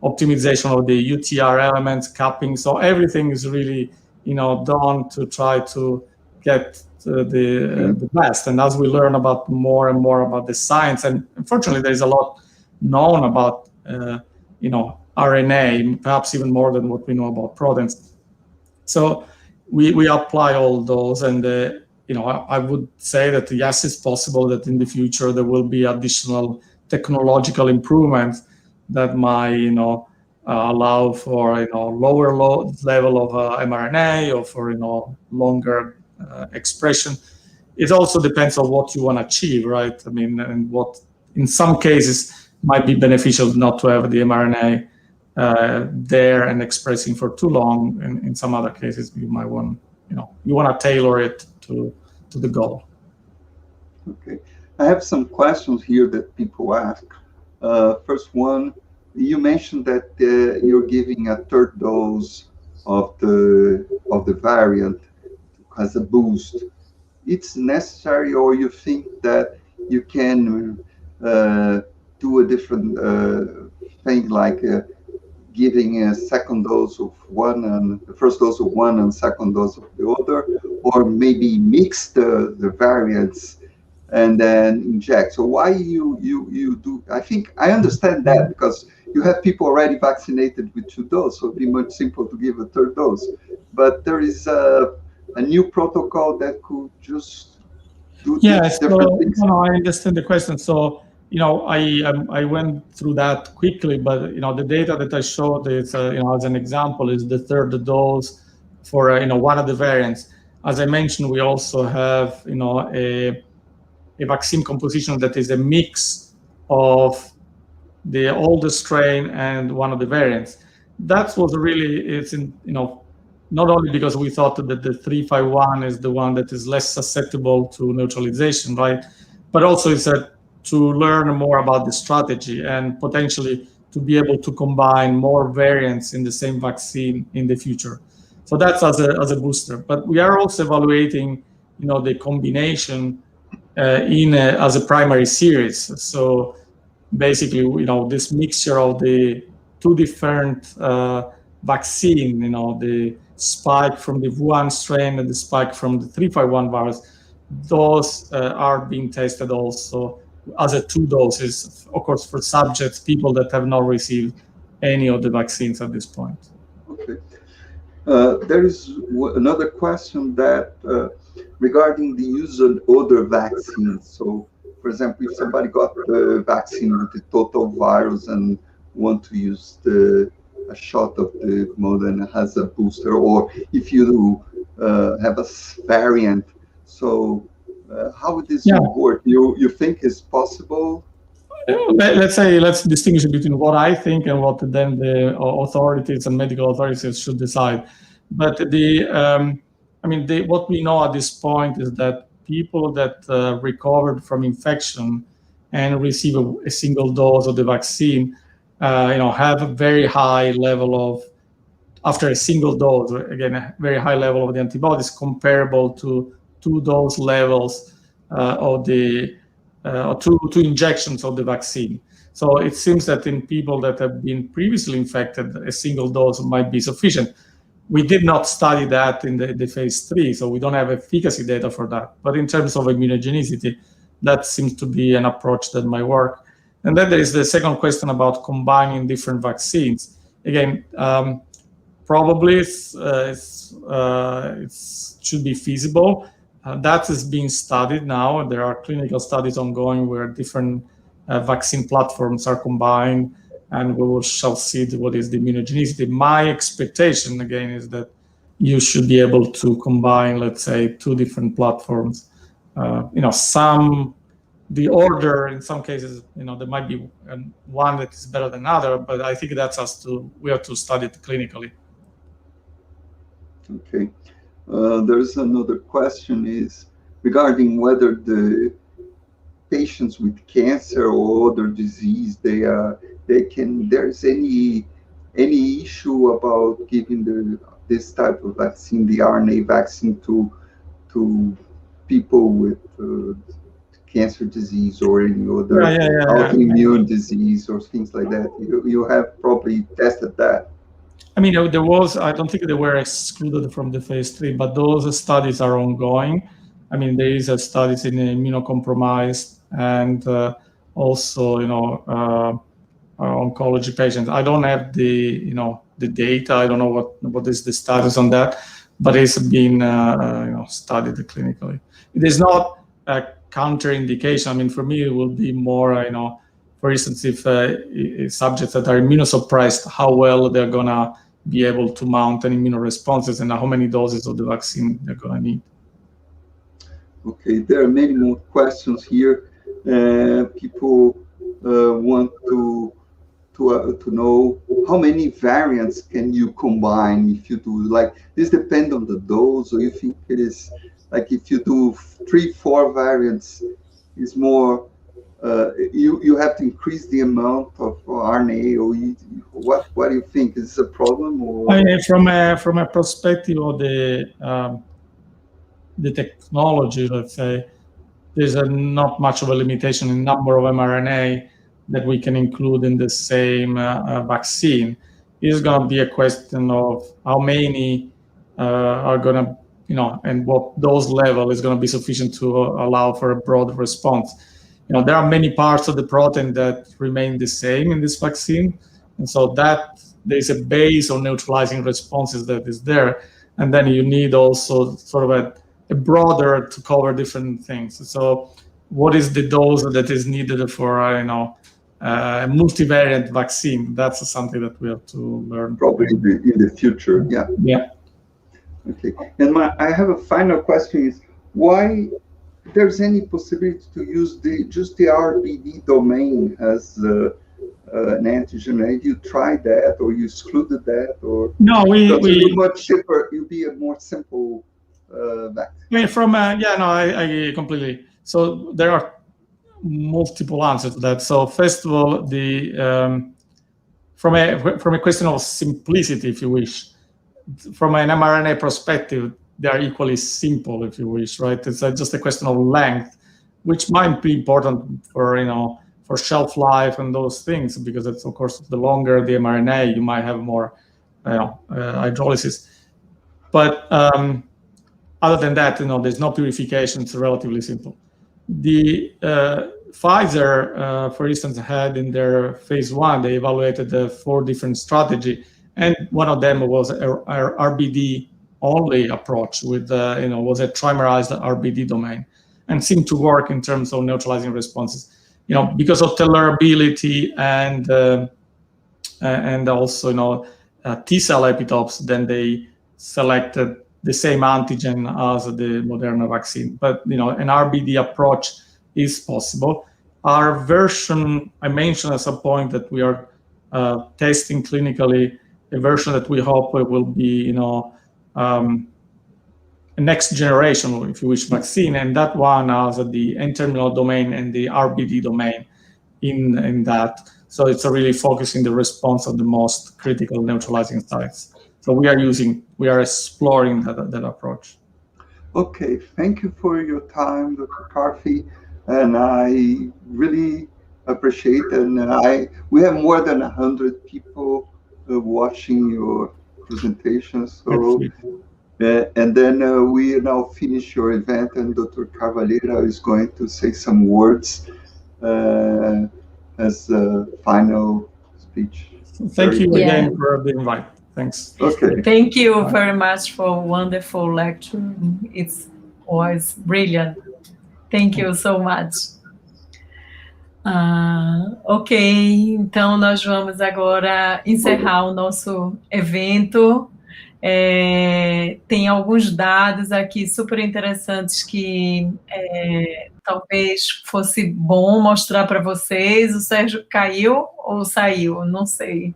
S2: optimization of the UTR elements, capping. So everything is really, done to try to get the best. And as we learn about more and more about the science, and unfortunately there's a lot known about RNA, perhaps even more than what we know about proteins. So we apply all those, and I would say that yes, it's possible that in the future there will be additional technological improvements that might allow for lower level of mRNA, or for longer expression. It also depends on what you want to achieve, right? I mean, and what in some cases might be beneficial not to have the mRNA there and expressing for too long. In some other cases, you might want, you want to tailor it to the goal.
S1: Okay, I have some questions here that people ask. First one, you mentioned that you're giving a third dose of the variant as a boost. It's necessary, or you think that you can do a different thing, like giving a second dose of one and the first dose of one and second dose of the other, or maybe mix the variants and then inject? So why you do? I think I understand that because you have people already vaccinated with 2 doses, so it'd be much simpler to give a third dose. But there is a new protocol that could just do different things.
S2: No, I understand the question. So, I went through that quickly, but the data that I showed is, as an example, is the third dose for one of the variants. As I mentioned, we also have a vaccine composition that is a mix of the older strain and one of the variants. That was really, not only because we thought that the 351 is the one that is less susceptible to neutralization, right? But also it's to learn more about the strategy and potentially to be able to combine more variants in the same vaccine in the future. So that's as a booster. But we are also evaluating, the combination as a primary series. So basically, this mixture of the 2 different vaccine, the spike from the Wuhan strain and the spike from the 351 virus, those are being tested also as a 2 doses, of course, for subjects, people that have not received any of the vaccines at this point.
S1: Okay. There is another question that regarding the use of other vaccines. So, for example, if somebody got the vaccine with the total virus and want to use a shot of the Moderna as a booster, or if you have a variant, so how would this work? You think is possible?
S2: Let's distinguish between what I think and what then the authorities and medical authorities should decide. But what we know at this point is that people that recovered from infection and receive a single dose of the vaccine, have a very high level of, after a single dose, again, a very high level of the antibodies comparable to 2 dose levels of the 2 injections of the vaccine. So it seems that in people that have been previously infected, a single dose might be sufficient. We did not study that in the phase 3, so we don't have efficacy data for that. But in terms of immunogenicity, that seems to be an approach that might work. And then there is the second question about combining different vaccines. Again, probably it should be feasible. That is being studied now. There are clinical studies ongoing where different vaccine platforms are combined, and we shall see what is the immunogenicity. My expectation, again, is that you should be able to combine, let's say, 2 different platforms. The order in some cases, there might be one that is better than other, but I think we have to study it clinically.
S1: Okay. There's another question is regarding whether the patients with cancer or other disease, there's any issue about giving this type of vaccine, the RNA vaccine, to people with cancer disease or any other autoimmune disease or things like that? You have probably tested that.
S2: I don't think they were excluded from the phase 3, but those studies are ongoing. There is studies in immunocompromised and also, oncology patients. I don't have the data. I don't know what is the status on that, but it's been, studied clinically. It is not a counterindication. For me, it will be more, for instance, if subjects that are immunosuppressed, how well they're gonna be able to mount an immunoresponses and how many doses of the vaccine they're gonna need.
S1: Okay, there are many more questions here. People want to to know how many variants can you combine if you do, like, this depends on the dose, or you think it is, like, if you do 3-4 variants, is more, you have to increase the amount of RNA, or what do you think? Is this a problem? Or?
S2: From a perspective of the technology, let's say, there's not much of a limitation in number of mRNA that we can include in the same vaccine. It's going to be a question of how many are going to, and what dose level is going to be sufficient to allow for a broad response. There are many parts of the protein that remain the same in this vaccine, and so that there's a base of neutralizing responses that is there, and then you need also sort of a broader to cover different things. So what is the dose that is needed for a multivariant vaccine? That's something that we have to learn.
S1: Probably in the future, yeah.
S2: Yeah.
S1: Okay, and I have a final question, is why there's any possibility to use just the RBD domain as an antigen? Have you tried that, or you excluded that, or
S2: no? We
S1: much simpler. It'll be a more simple vaccine.
S2: I completely. So there are multiple answers to that. So first of all, from a question of simplicity, if you wish, from an mRNA perspective, they are equally simple, if you wish, right? It's just a question of length, which might be important for for shelf life and those things, because it's, of course, the longer the mRNA, you might have more hydrolysis. But other than that, there's no purification. It's relatively simple. The Pfizer, for instance, had in their phase 1, they evaluated the 4 different strategy, and one of them was a RBD only approach with was a trimerized RBD domain, and seemed to work in terms of neutralizing responses. Because of tolerability and also T cell epitopes, then they selected the same antigen as the Moderna vaccine. But an RBD approach is possible. Our version, I mentioned at some point that we are testing clinically a version that we hope will be a next generation, if you wish, vaccine, and that one has the N-terminal domain and the RBD domain in that. So it's really focusing the response on the most critical neutralizing sites. So we are exploring that approach.
S1: Okay, thank you for your time, Dr. Carfi, and I really appreciate it. And we have more than 100 people watching your presentation. So, and then we now finish your event, and Dr. Carvalheira is going to say some words as a final speech.
S2: Thank you again for the invite. Thanks.
S1: Okay.
S3: Thank you very much for a wonderful lecture. It was brilliant. Thank you so much. Ok, então nós vamos agora encerrar o nosso evento. Tem alguns dados aqui super interessantes que talvez fosse bom mostrar para vocês. O Sérgio caiu ou saiu? Não sei.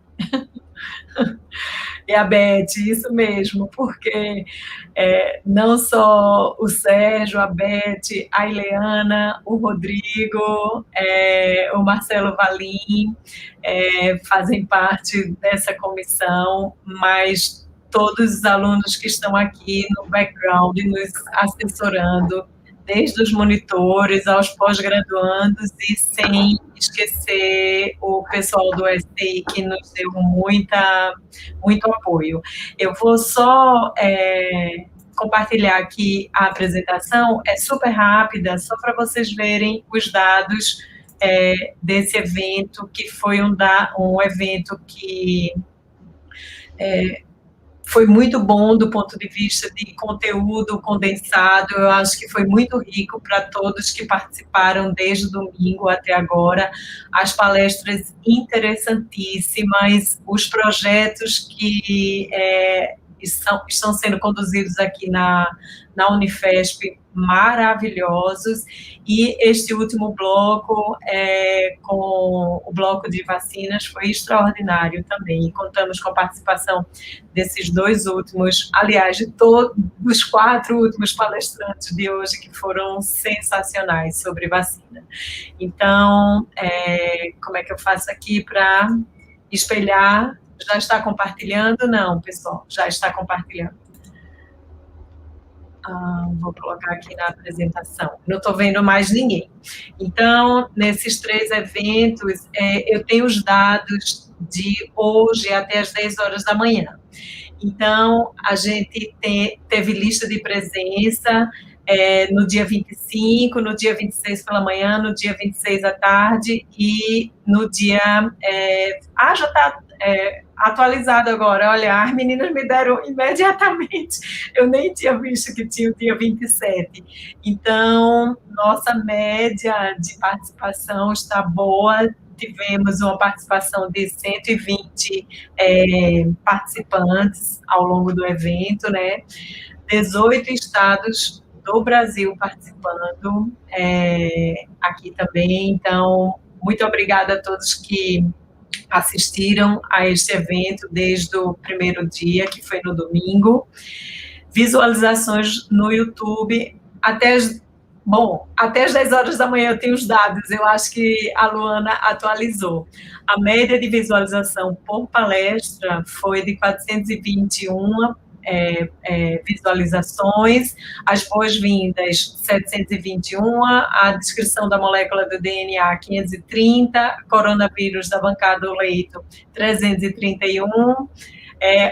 S3: E a Beth, isso mesmo, porque não só o Sérgio, a Beth, a Ileana, o Rodrigo, o Marcelo Valim fazem parte dessa comissão, mas todos os alunos que estão aqui no background nos assessorando, desde os monitores aos pós-graduandos, e sem esquecer o pessoal do STI, que nos deu muito apoio. Eu vou só compartilhar aqui a apresentação, é super rápida, só para vocês verem os dados desse evento, que foi um evento que foi muito bom do ponto de vista de conteúdo condensado. Eu acho que foi muito rico para todos que participaram desde domingo até agora. As palestras interessantíssimas, os projetos que estão sendo conduzidos aqui na Unifesp, maravilhosos, e este último bloco, com o bloco de vacinas, foi extraordinário também, e contamos com a participação desses 2 últimos, aliás, de todos os 4 últimos palestrantes de hoje, que foram sensacionais sobre vacina. Então, como é que eu faço aqui para espelhar? Já está compartilhando? Não, pessoal, já está compartilhando. Vou colocar aqui na apresentação. Não estou vendo mais ninguém. Então, nesses 3 eventos, eu tenho os dados de hoje até as 10 horas da manhã. Então, a gente teve lista de presença no dia 25, no dia 26 pela manhã, no dia 26 à tarde e no dia... já está... atualizado agora, olha, as meninas me deram imediatamente, eu nem tinha visto que tinha o dia 27, então, nossa média de participação está boa, tivemos uma participação de 120 participantes ao longo do evento, né, 18 estados do Brasil participando aqui também, então, muito obrigada a todos que assistiram a este evento desde o primeiro dia, que foi no domingo. Visualizações no YouTube, até as 10 horas da manhã eu tenho os dados, eu acho que a Luana atualizou. A média de visualização por palestra foi de 421 visualizações, as boas-vindas 721, a descrição da molécula do DNA 530, coronavírus da bancada do leito 331,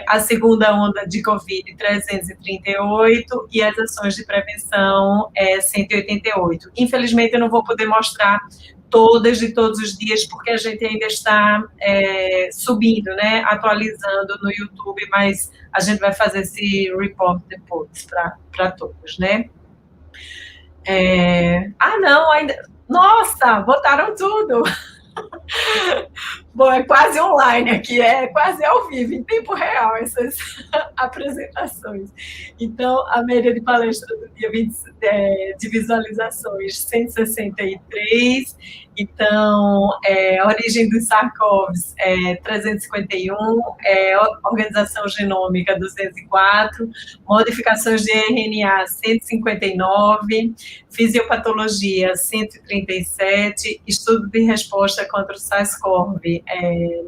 S3: a segunda onda de Covid 338 e as ações de prevenção 188. Infelizmente eu não vou poder mostrar todas de todos os dias, porque a gente ainda está subindo, né, atualizando no YouTube, mas a gente vai fazer esse report depois para todos, né. Não, ainda... Nossa, botaram tudo! Bom, é quase online aqui, é quase ao vivo, em tempo real, essas apresentações. Então, a média de palestra do dia 20, de visualizações, 163. Então, a origem dos SARS-CoV, 351, organização genômica, 204, modificações de RNA, 159, fisiopatologia, 137, estudo de resposta contra o SARS-CoV,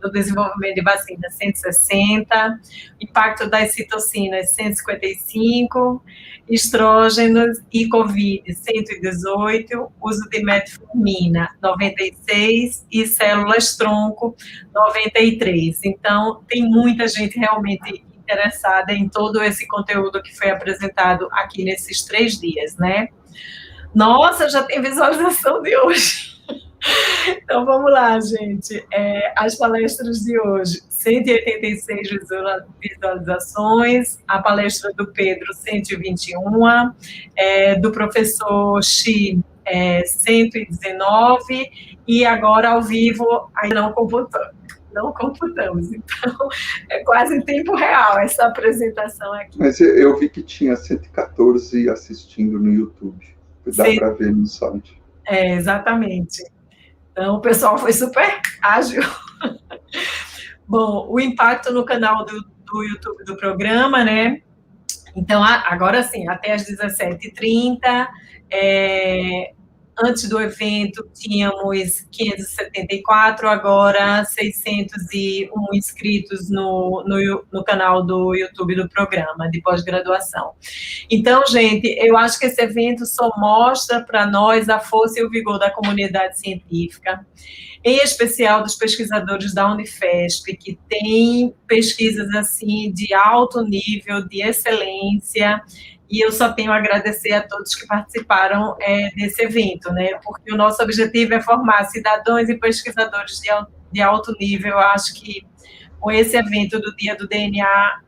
S3: no desenvolvimento de vacina, 160, impacto das citocinas, 155, estrógenos e Covid, 118, uso de metformina, 96, e células-tronco, 93. Então, tem muita gente realmente interessada em todo esse conteúdo que foi apresentado aqui nesses 3 dias, né? Nossa, já tem visualização de hoje. Então, vamos lá, gente. As palestras de hoje, 186 visualizações, a palestra do Pedro, 121, do professor Xi, 119, e agora, ao vivo, ainda não computamos. Então, é quase em tempo real essa apresentação aqui.
S1: Mas eu vi que tinha 114 assistindo no YouTube. Dá para ver no site.
S3: Exatamente. Então, o pessoal foi super ágil. Bom, o impacto no canal do YouTube do programa, né? Então, agora sim, até às 17h30, antes do evento tínhamos 574, agora 601 inscritos no canal do YouTube do programa de pós-graduação. Então, gente, eu acho que esse evento só mostra para nós a força e o vigor da comunidade científica, em especial dos pesquisadores da Unifesp, que tem pesquisas assim de alto nível, de excelência, e eu só tenho a agradecer a todos que participaram desse evento, né? Porque o nosso objetivo é formar cidadãos e pesquisadores de alto nível. Eu acho que com esse evento do Dia do DNA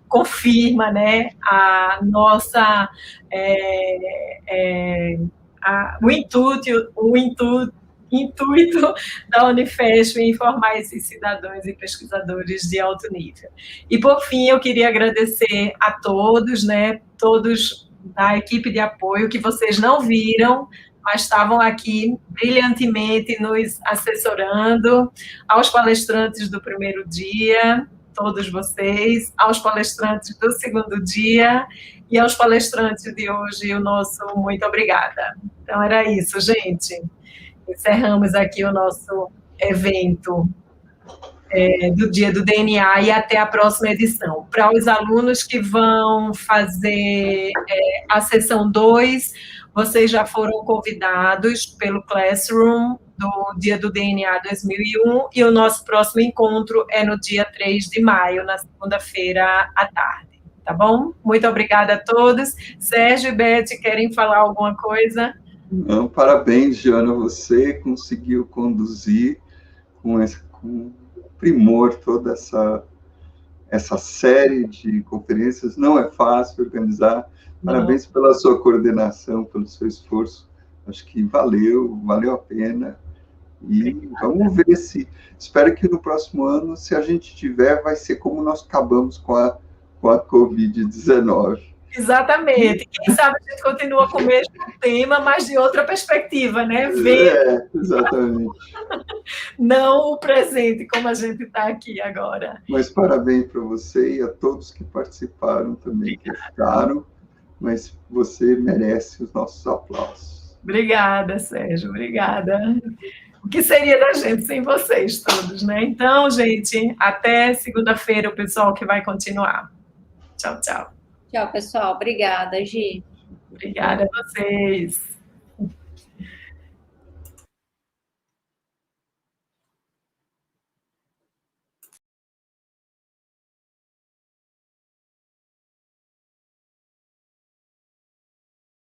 S3: confirma, né, a nossa o intuito intuito da Unifesp em formar esses cidadãos e pesquisadores de alto nível. E, por fim, eu queria agradecer a todos, né, todos da equipe de apoio, que vocês não viram, mas estavam aqui brilhantemente nos assessorando, aos palestrantes do primeiro dia, todos vocês, aos palestrantes do segundo dia e aos palestrantes de hoje, o nosso muito obrigada. Então, era isso, gente. Encerramos aqui o nosso evento do Dia do DNA e até a próxima edição. Para os alunos que vão fazer a sessão 2, vocês já foram convidados pelo Classroom do Dia do DNA 2001 e o nosso próximo encontro é no dia 3 de maio, na segunda-feira à tarde, tá bom? Muito obrigada a todos. Sérgio e Beth, querem falar alguma coisa?
S1: Não, parabéns, Jana, você conseguiu conduzir com primor toda essa série de conferências. Não é fácil organizar. Parabéns pela sua coordenação, pelo seu esforço. Acho que valeu a pena. E vamos ver se... Espero que no próximo ano, se a gente tiver, vai ser como nós acabamos com a COVID-19.
S3: Exatamente. Quem sabe a gente continua com o mesmo tema, mas de outra perspectiva, né? Ver
S1: exatamente.
S3: Não o presente, como a gente está aqui agora.
S1: Mas parabéns para você e a todos que participaram também, que ficaram, mas você merece os nossos aplausos.
S3: Obrigada, Sérgio, obrigada. O que seria da gente sem vocês todos, né? Então, gente, até segunda-feira, o pessoal que vai continuar. Tchau, tchau.
S4: Tchau, pessoal. Obrigada, Gi.
S3: Obrigada a vocês.